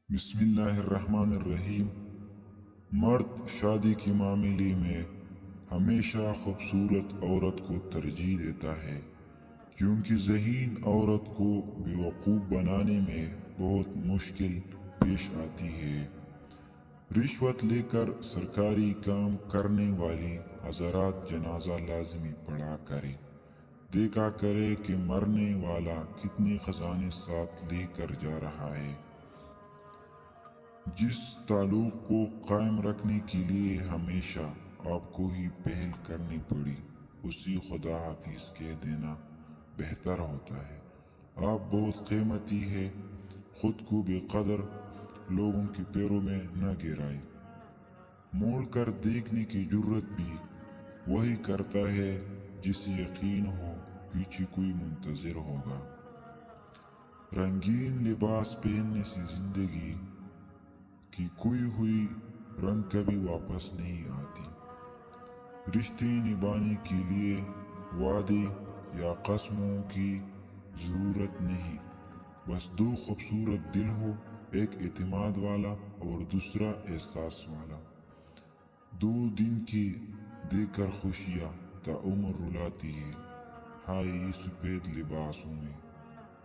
بسم اللہ الرحمن الرحیم۔ مرد شادی کے معاملے میں ہمیشہ خوبصورت عورت کو ترجیح دیتا ہے، کیونکہ ذہین عورت کو بیوقوف بنانے میں بہت مشکل پیش آتی ہے۔ رشوت لے کر سرکاری کام کرنے والی حضرات جنازہ لازمی پڑھا کرے، دیکھا کرے کہ مرنے والا کتنے خزانے ساتھ لے کر جا رہا ہے۔ جس تعلق کو قائم رکھنے کے لیے ہمیشہ آپ کو ہی پہل کرنی پڑی، اسی خدا حافظ کہہ دینا بہتر ہوتا ہے۔ آپ بہت قیمتی ہے، خود کو بے قدر لوگوں کے پیروں میں نہ گرائے۔ مول کر دیکھنے کی جرت بھی وہی کرتا ہے جسے یقین ہو پیچھے کوئی منتظر ہوگا۔ رنگین لباس پہننے سے زندگی کی کھوئی ہوئی رنگ کبھی واپس نہیں آتی۔ رشتے نبھانے کے لیے وعدے یا قسموں کی ضرورت نہیں، بس دو خوبصورت دل ہو، ایک اعتماد والا اور دوسرا احساس والا۔ دو دن کی دے کر خوشیاں تا عمر رلاتی ہے، ہائے یہ سفید لباسوں میں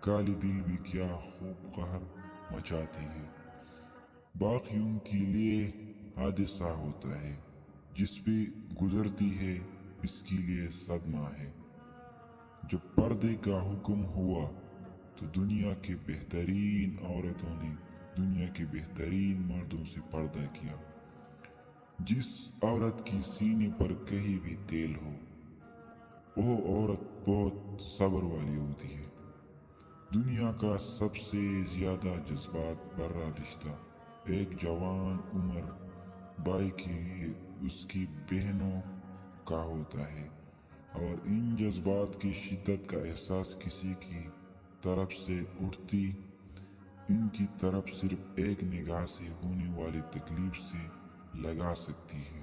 کالے دل بھی کیا خوب قہر مچاتی ہے۔ باقیوں کے لیے حادثہ ہوتا ہے، جس پہ گزرتی ہے اس کے لیے صدمہ ہے۔ جب پردے کا حکم ہوا تو دنیا کے بہترین عورتوں نے دنیا کے بہترین مردوں سے پردہ کیا۔ جس عورت کی سینے پر کہیں بھی تیل ہو، وہ عورت بہت صبر والی ہوتی ہے۔ دنیا کا سب سے زیادہ جذبات بھرا رشتہ ایک جوان عمر بھائی کے لیے اس کی بہنوں کا ہوتا ہے، اور ان جذبات کی شدت کا احساس کسی کی طرف سے اٹھتی ان کی طرف صرف ایک نگاہ سے ہونے والی تکلیف سے لگا سکتی ہے۔